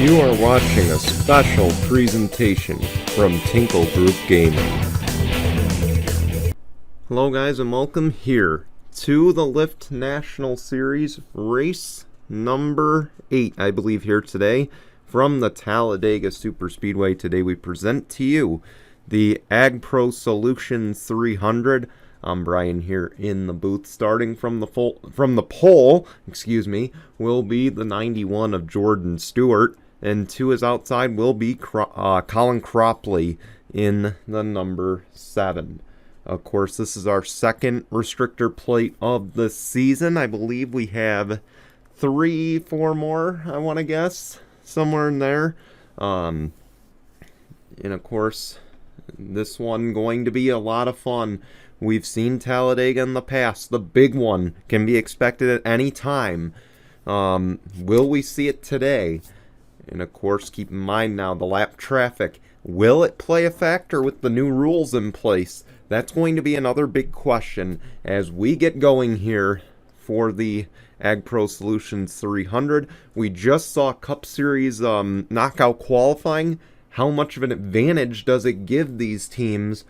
You are watching a special presentation from Tinkle Group Gaming. Hello guys and welcome here to the Lyft National Series race number 8, I believe, here today from the Talladega Superspeedway. Today we present to you the Ag Pro Solutions 300. I'm Brian here in the booth. Starting from the pole, will be the 91 of Jordan Stewart, and to his outside will be Colin Cropley in the number 7. Of course, this is our second restrictor plate of the season. I believe we have 3-4 more, I want to guess, somewhere in there. And of course, this one going to be a lot of fun. We've seen Talladega in the past. The big one can be expected at any time. Will we see it today? And of course, keep in mind now the lap traffic. Will it play a factor with the new rules in place? That's going to be another big question as we get going here for the Ag Pro Solutions 300. We just saw Cup Series knockout qualifying. How much of an advantage does it give these teams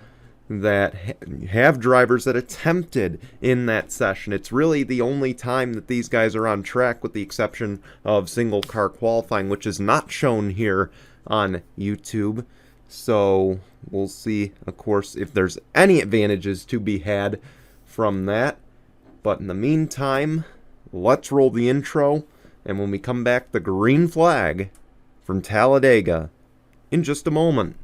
that have drivers that attempted in that session? It's really the only time that these guys are on track, with the exception of single car qualifying, which is not shown here on YouTube. So we'll see, of course, if there's any advantages to be had from that. But in the meantime, let's roll the intro, and when we come back, the green flag from Talladega in just a moment.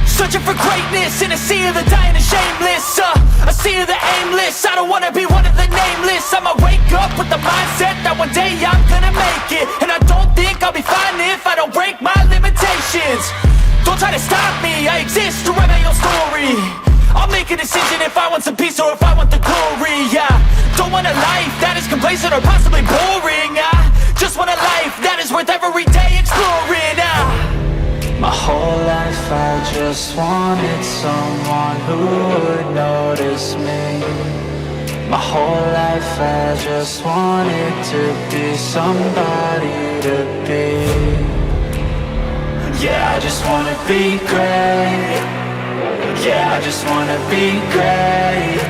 Searching for greatness in a sea of the dying and shameless, a sea of the aimless. I don't wanna be one of the nameless. I'ma wake up with the mindset that one day I'm gonna make it, and I don't think I'll be fine if I don't break my limitations. Don't try to stop me, I exist to write my own story. I'll make a decision if I want some peace or if I want the glory. Don't want a life that is complacent or possibly boring. Just want a life that is worth every day exploring. My whole life I just wanted someone who would notice me. My whole life I just wanted to be somebody to be. Yeah, I just wanna be great. Yeah, I just wanna be great.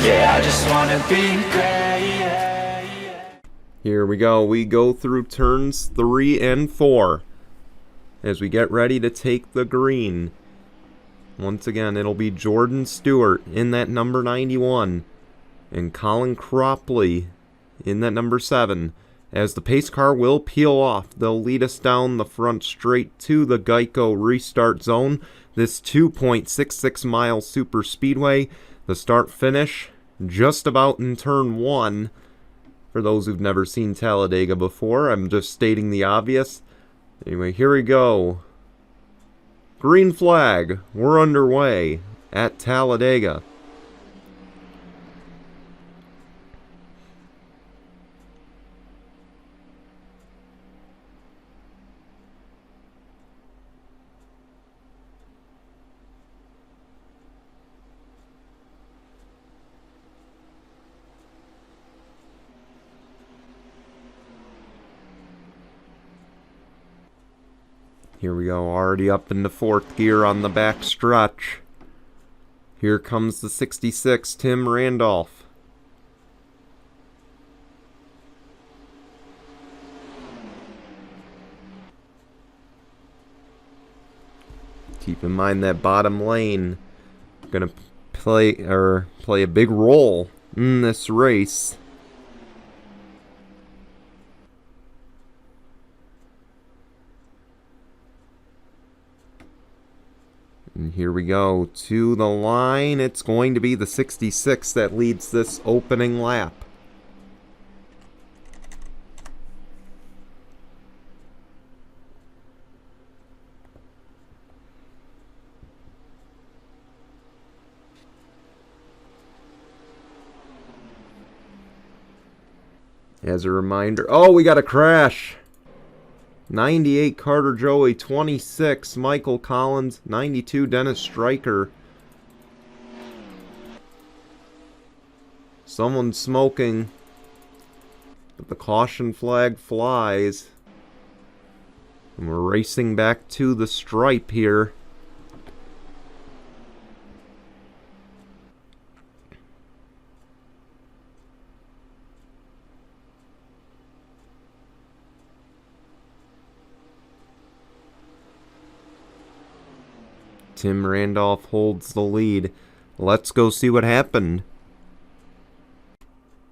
Yeah, I just wanna be great. Here we go. We go through turns 3 and 4. As we get ready to take the green. Once again, it'll be Jordan Stewart in that number 91 and Colin Cropley in that number 7. As the pace car will peel off, they'll lead us down the front straight to the Geico restart zone. This 2.66 mile super speedway. The start finish just about in turn 1. For those who've never seen Talladega before, I'm just stating the obvious. Anyway, here we go. Green flag. We're underway at Talladega. Here we go, already up in the 4th gear on the back stretch. Here comes the 66, Tim Randolph. Keep in mind that bottom lane gonna play a big role in this race. And here we go to the line. It's going to be the 66 that leads this opening lap. As a reminder, oh, we got a crash. 98 Carter Joey, 26 Michael Collins, 92 Dennis Stryker. Someone's smoking, but the caution flag flies. And we're racing back to the stripe here. Tim Randolph holds the lead. Let's go see what happened.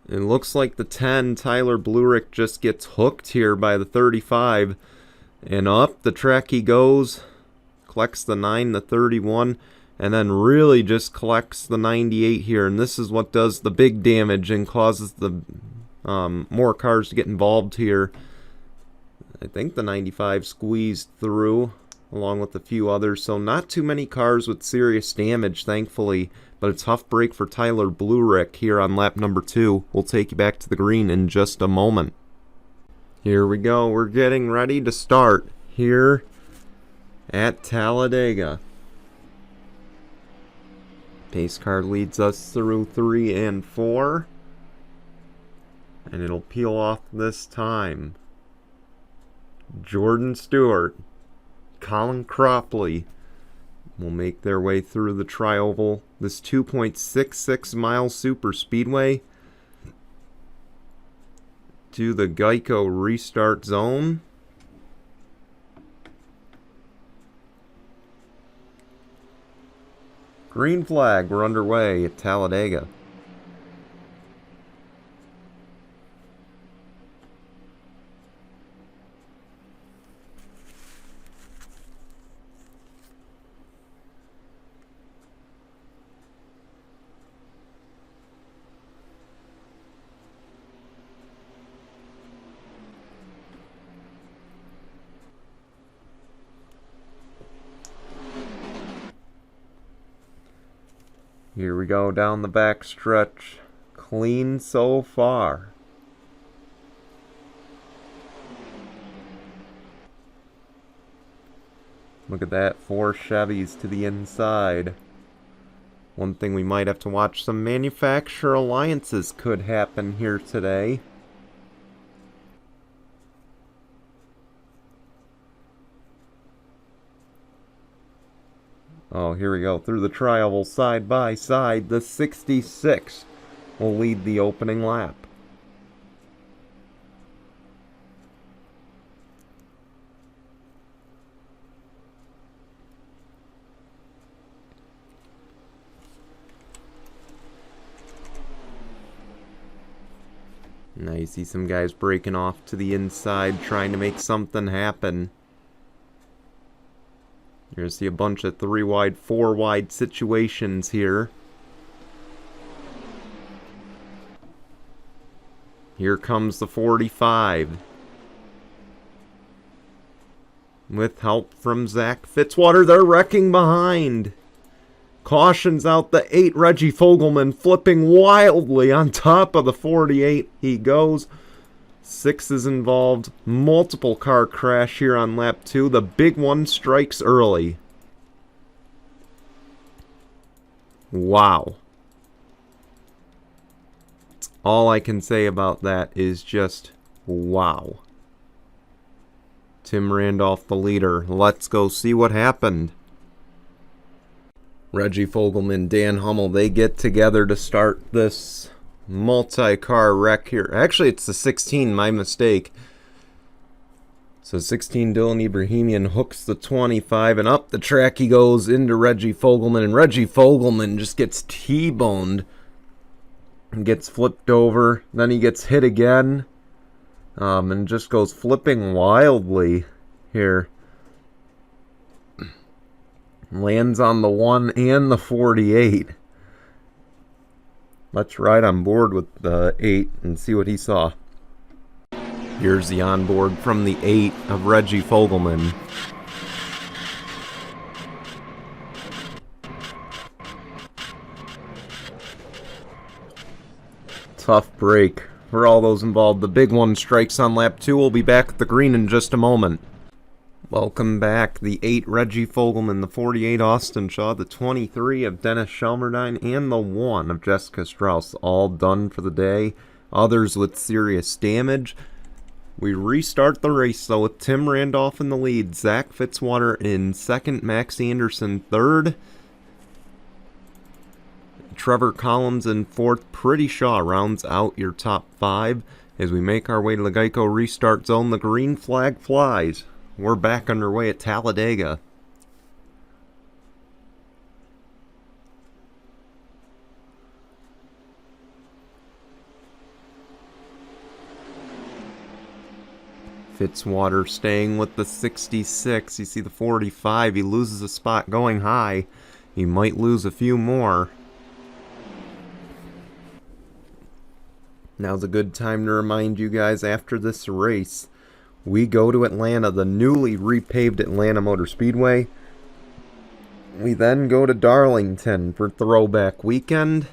It looks like the 10, Tyler Blurick, just gets hooked here by the 35. And up the track he goes. Collects the 9, the 31. And then really just collects the 98 here. And this is what does the big damage and causes the more cars to get involved here. I think the 95 squeezed through, along with a few others. So not too many cars with serious damage, thankfully. But a tough break for Tyler Blurick here on lap number 2. We'll take you back to the green in just a moment. Here we go. We're getting ready to start here at Talladega. Pace car leads us through 3 and 4. And it'll peel off this time. Jordan Stewart, Colin Cropley will make their way through the tri-oval, this 2.66 mile super speedway, to the Geico restart zone. Green flag, we're underway at Talladega. Here we go down the back stretch. Clean so far. Look at that, 4 Chevys to the inside. One thing we might have to watch, some manufacturer alliances could happen here today. Oh, here we go. Through the tri-oval side by side. The 66 will lead the opening lap. Now you see some guys breaking off to the inside, trying to make something happen. You're going to see a bunch of 3 wide, 4 wide situations here. Here comes the 45. With help from Zach Fitzwater, they're wrecking behind. Cautions out the 8, Reggie Fogelman, flipping wildly on top of the 48. He goes. 6 is involved. Multiple car crash here on lap 2. The big one strikes early. Wow. All I can say about that is just wow. Tim Randolph, the leader. Let's go see what happened. Reggie Fogelman, Dan Hummel, they get together to start this multi-car wreck here. Actually, it's the 16, my mistake. So 16, Dylan Ibrahimian hooks the 25, and up the track he goes into Reggie Fogelman, and Reggie Fogelman just gets T-boned and gets flipped over. Then he gets hit again, and just goes flipping wildly here. Lands on the 1 and the 48. Let's ride on board with the 8 and see what he saw. Here's the onboard from the 8 of Reggie Fogelman. Tough break for all those involved. The big one strikes on lap 2. We'll be back at the green in just a moment. Welcome back. The 8 Reggie Fogelman, the 48 Austin Shaw, the 23 of Dennis Shelmerdine, and the 1 of Jessica Strauss, all done for the day. Others with serious damage. We restart the race though with Tim Randolph in the lead, Zach Fitzwater in second, Max Anderson third, Trevor Collins in fourth. Pretty Shaw rounds out your top 5 as we make our way to the Geico restart zone. The green flag flies. We're back underway at Talladega. Fitzwater staying with the 66. You see the 45. He loses a spot going high. He might lose a few more. Now's a good time to remind you guys, after this race, we go to Atlanta, the newly repaved Atlanta Motor Speedway. We then go to Darlington for Throwback Weekend.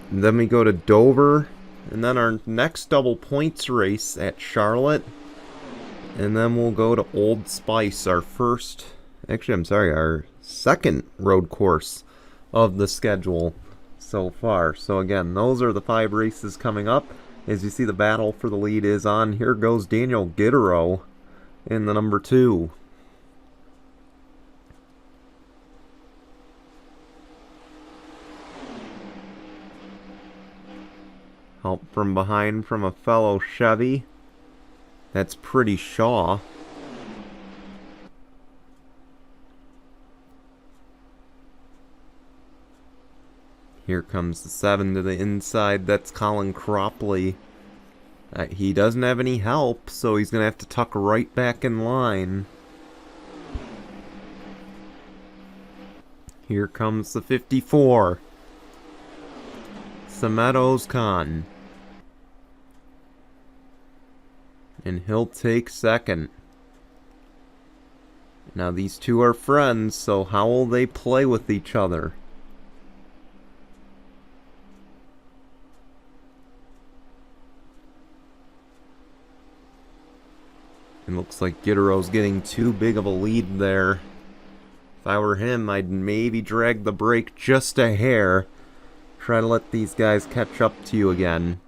And then we go to Dover. And then our next double points race at Charlotte. And then we'll go to Old Spice, our second road course of the schedule so far. So again, those are the 5 races coming up. As you see, the battle for the lead is on. Here goes Daniel Gittero in the number 2. Help from behind from a fellow Chevy. That's Pretty Shaw. Here comes the 7 to the inside. That's Colin Cropley. He doesn't have any help, so he's going to have to tuck right back in line. Here comes the 54. Samet Ozkan. And he'll take second. Now these two are friends, so how will they play with each other? It looks like Gittero's getting too big of a lead there. If I were him, I'd maybe drag the brake just a hair. Try to let these guys catch up to you again.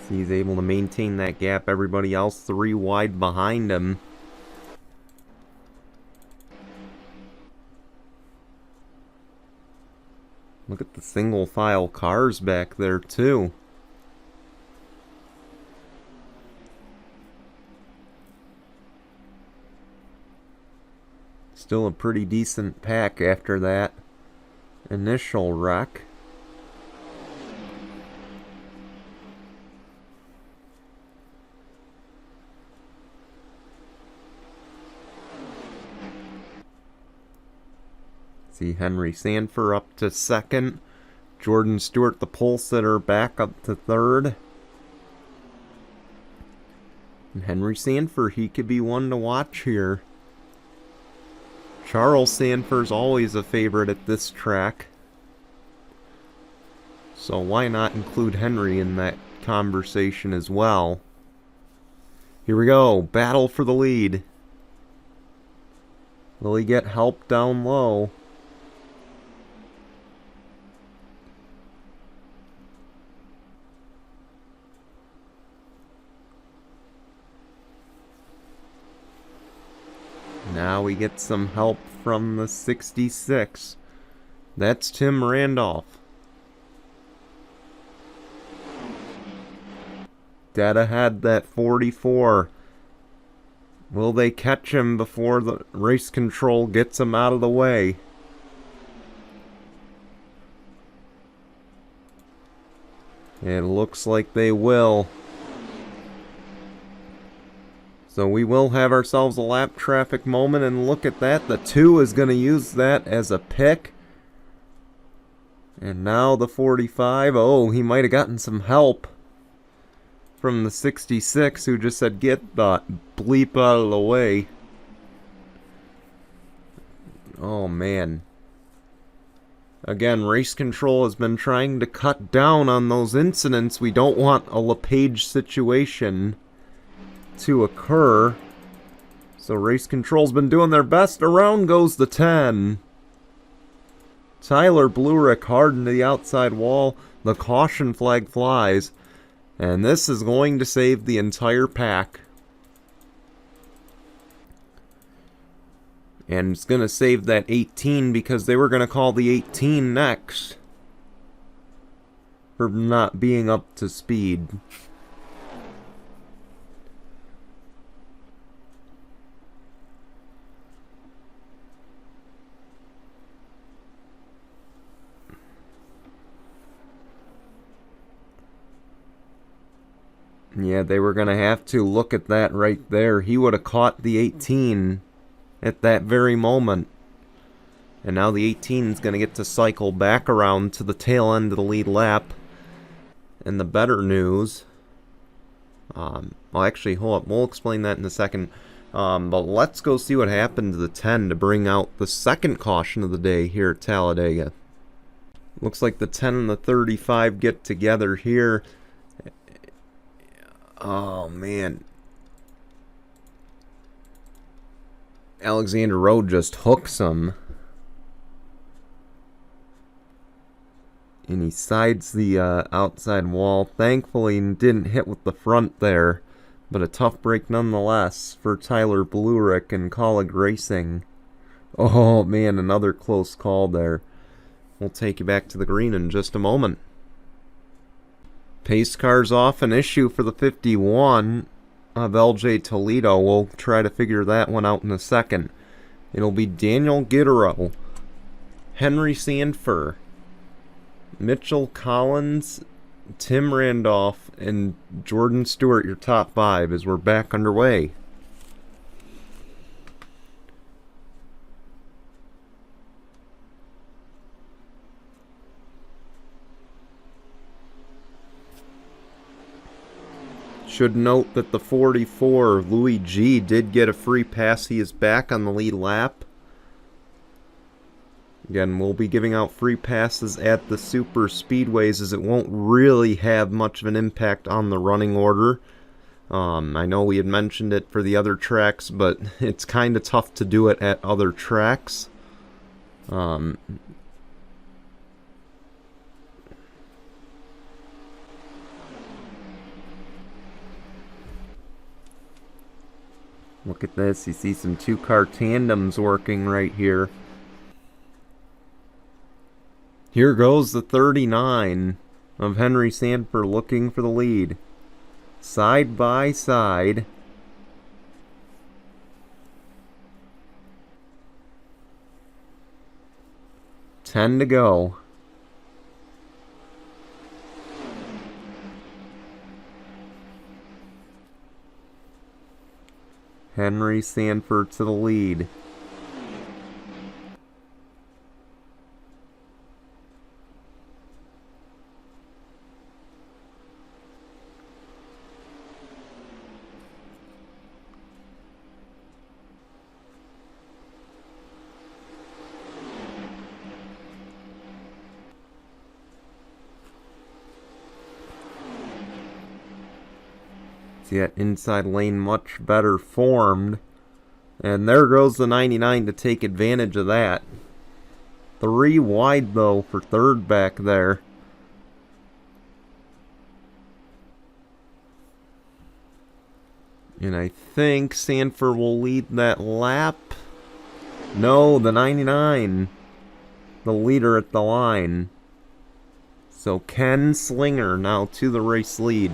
He's able to maintain that gap. Everybody else 3 wide behind him. Look at the single file cars back there too. Still a pretty decent pack after that initial wreck. See Henry Sanford up to second. Jordan Stewart, the pole sitter, back up to third. And Henry Sanford, he could be one to watch here. Charles Sanford's always a favorite at this track. So why not include Henry in that conversation as well? Here we go. Battle for the lead. Will he get help down low? Now we get some help from the 66. That's Tim Randolph. Dead ahead, that 44. Will they catch him before the race control gets him out of the way? It looks like they will. So we will have ourselves a lap traffic moment, and look at that. The 2 is going to use that as a pick. And now the 45. Oh, he might have gotten some help from the 66 who just said, get the bleep out of the way. Oh, man. Again, race control has been trying to cut down on those incidents. We don't want a LePage situation to occur. So race control's been doing their best. Around goes the 10. Tyler Blurick hard into the outside wall. The caution flag flies. And this is going to save the entire pack. And it's going to save that 18 because they were going to call the 18 next for not being up to speed. Yeah, they were going to have to look at that right there. He would have caught the 18 at that very moment. And now the 18 is going to get to cycle back around to the tail end of the lead lap. And the better news... well, actually, hold up. We'll explain that in a second. But let's go see what happened to the 10 to bring out the second caution of the day here at Talladega. Looks like the 10 and the 35 get together here. Oh, man. Alexander Rowe just hooks him. And he sides the outside wall. Thankfully, didn't hit with the front there. But a tough break nonetheless for Tyler Blurick and Colleague Racing. Oh, man, another close call there. We'll take you back to the green in just a moment. Pace car's off, an issue for the 51 of LJ Toledo. We'll try to figure that one out in a second. It'll be Daniel Gittero, Henry Sanford, Mitchell Collins, Tim Randolph, and Jordan Stewart, your top 5, as we're back underway. Should note that the 44, Louis G, did get a free pass. He is back on the lead lap. Again, we'll be giving out free passes at the super speedways as it won't really have much of an impact on the running order. I know we had mentioned it for the other tracks, but it's kind of tough to do it at other tracks. Look at this, you see some 2-car tandems working right here. Here goes the 39 of Henry Sanford looking for the lead. Side by side. Ten to go. Henry Sanford to the lead. See that inside lane much better formed. And there goes the 99 to take advantage of that. 3 wide though for third back there. And I think Sanford will lead that lap. No, the 99. The leader at the line. So Ken Slinger now to the race lead.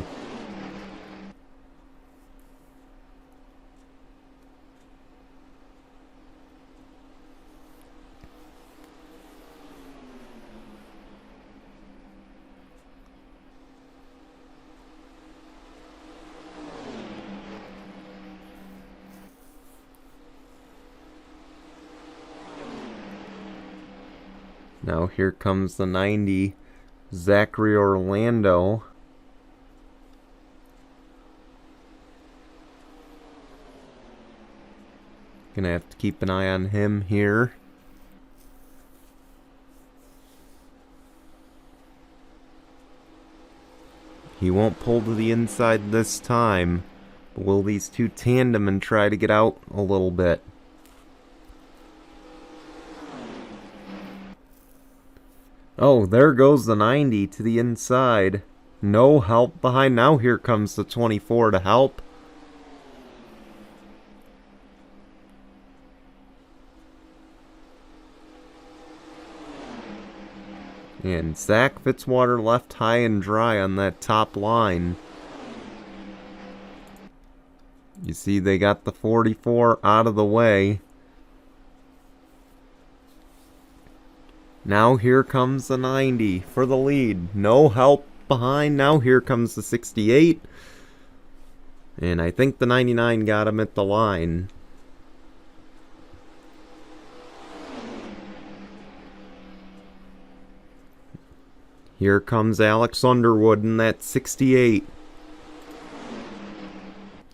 Now here comes the 90, Zachary Orlando. Gonna have to keep an eye on him here. He won't pull to the inside this time. But will these two tandem and try to get out a little bit? Oh, there goes the 90 to the inside. No help behind. Now here comes the 24 to help. And Zach Fitzwater left high and dry on that top line. You see they got the 44 out of the way. Now here comes the 90 for the lead. No help behind. Now here comes the 68. And I think the 99 got him at the line. Here comes Alex Underwood in that 68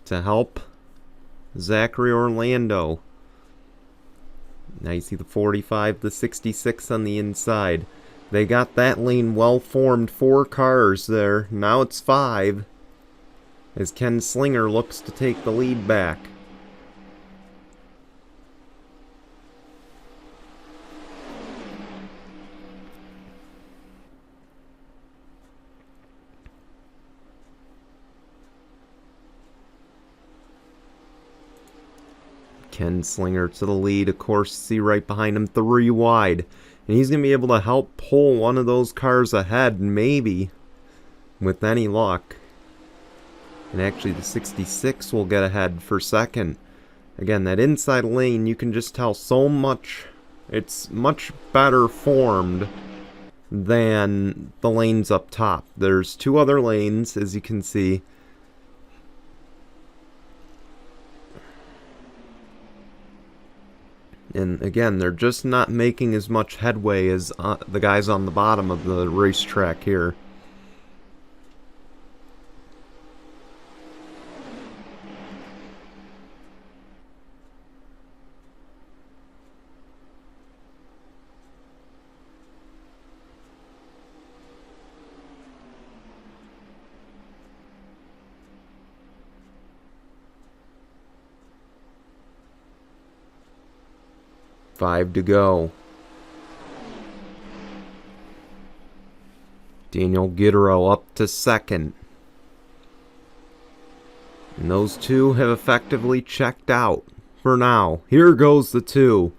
to help Zachary Orlando. Now you see the 45, the 66 on the inside. They got that lane well formed. 4 cars there. Now it's 5 as Ken Slinger looks to take the lead back. Ken Slinger to the lead, of course, see right behind him, 3 wide. And he's going to be able to help pull one of those cars ahead, maybe, with any luck. And actually the 66 will get ahead for second. Again, that inside lane, you can just tell so much. It's much better formed than the lanes up top. There's 2 other lanes, as you can see. And again, they're just not making as much headway as the guys on the bottom of the racetrack here. Five to go. Daniel Gittero up to second. And those 2 have effectively checked out for now. Here goes the 2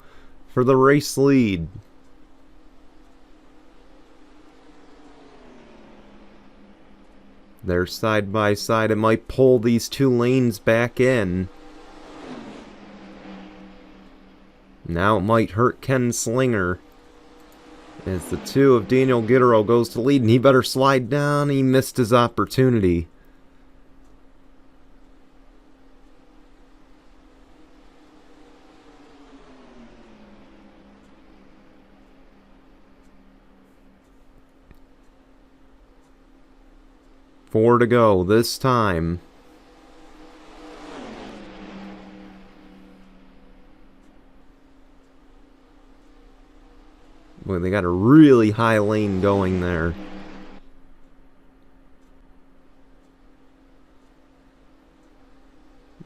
for the race lead. They're side by side. It might pull these 2 lanes back in. Now it might hurt Ken Slinger as the 2 of Daniel Gittero goes to lead, and he better slide down. He missed his opportunity. Four to go this time. Boy, they got a really high lane going there.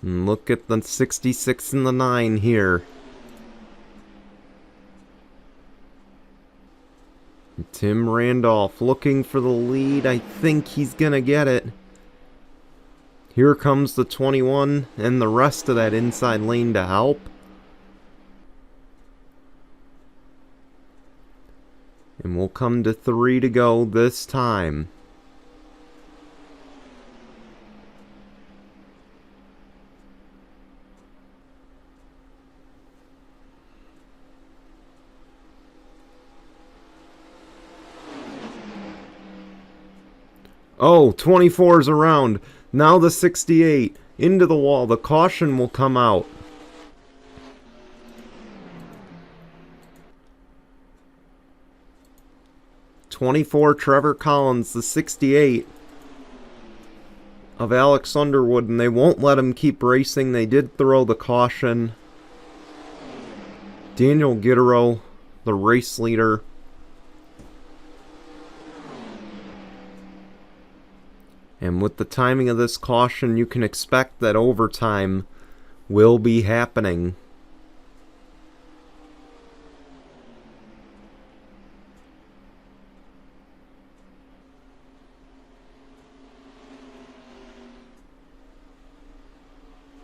And look at the 66 and the 9 here. Tim Randolph looking for the lead. I think he's gonna get it. Here comes the 21 and the rest of that inside lane to help. And we'll come to 3 to go this time. Oh, 24's around. Now the 68 into the wall. The caution will come out. 24, Trevor Collins, the 68 of Alex Underwood, and they won't let him keep racing. They did throw the caution. Daniel Gittero, the race leader. And with the timing of this caution, you can expect that overtime will be happening.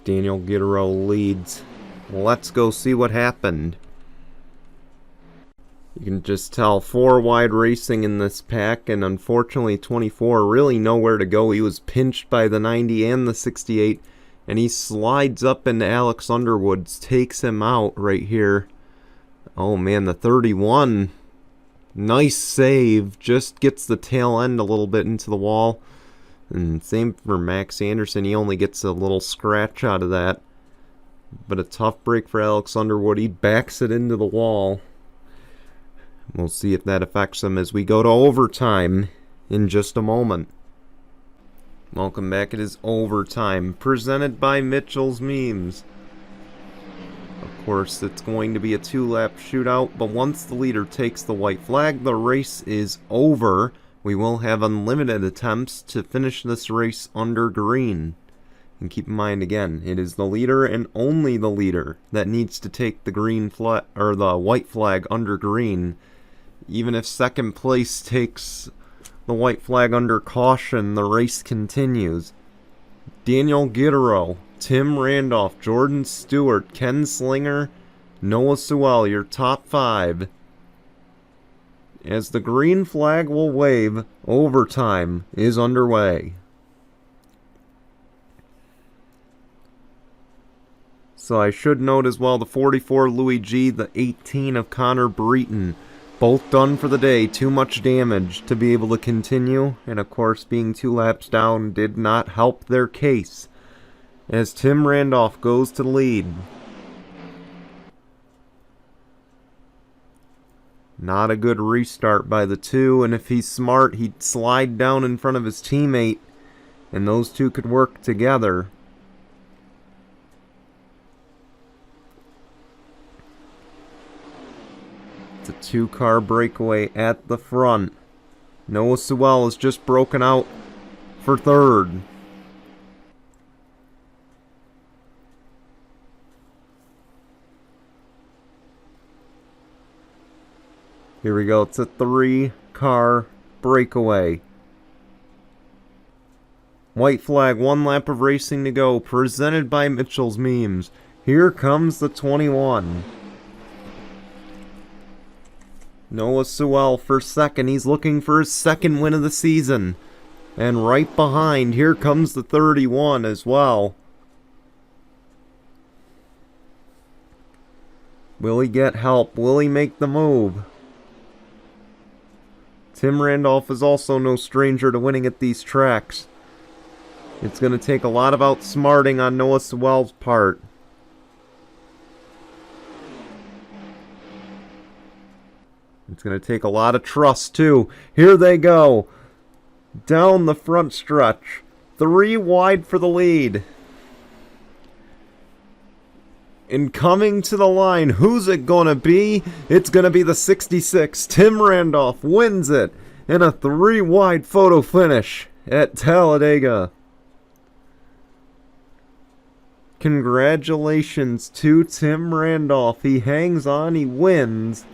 Daniel Gittero leads. Let's go see what happened. You can just tell 4 wide racing in this pack, and unfortunately 24 really nowhere to go. He was pinched by the 90 and the 68, and he slides up into Alex Underwood's, takes him out right here. Oh man, the 31, nice save, just gets the tail end a little bit into the wall. And same for Max Anderson, he only gets a little scratch out of that. But a tough break for Alex Underwood, he backs it into the wall. We'll see if that affects him as we go to overtime in just a moment. Welcome back. It is overtime, presented by Mitchell's Memes. Of course, it's going to be a 2-lap shootout, but once the leader takes the white flag, the race is over. We will have unlimited attempts to finish this race under green. And keep in mind again, it is the leader and only the leader that needs to take the green flag or the white flag under green. Even if second place takes the white flag under caution, the race continues. Daniel Gittero, Tim Randolph, Jordan Stewart, Ken Slinger, Noah Sewell, your top 5. As the green flag will wave, overtime is underway. So I should note as well the 44 Louis G, the 18 of Connor Breton. Both done for the day. Too much damage to be able to continue. And of course, being 2 laps down did not help their case. As Tim Randolph goes to the lead. Not a good restart by the 2. And if he's smart, he'd slide down in front of his teammate. And those 2 could work together. It's a 2-car breakaway at the front. Noah Sewell has just broken out for 3rd. Here we go. It's a 3-car breakaway. White flag, 1 lap of racing to go. Presented by Mitchell's Memes. Here comes the 21. Noah Sewell for 2nd. He's looking for his 2nd win of the season. And right behind, here comes the 31 as well. Will he get help? Will he make the move? Tim Randolph is also no stranger to winning at these tracks. It's going to take a lot of outsmarting on Noah Sewell's part. It's going to take a lot of trust, too. Here they go. Down the front stretch. 3 wide for the lead. And coming to the line, who's it going to be? It's going to be the 66. Tim Randolph wins it in a 3 wide photo finish at Talladega. Congratulations to Tim Randolph. He hangs on, he wins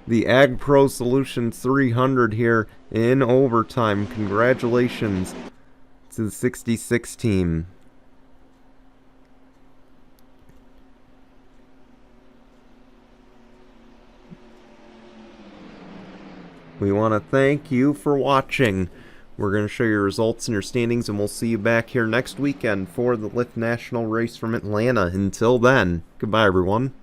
the Ag Pro Solutions 300 here in overtime. Congratulations to the 66 team. We want to thank you for watching. We're going to show your results and your standings, and we'll see you back here next weekend for the Lyft National Race from Atlanta. Until then, goodbye everyone.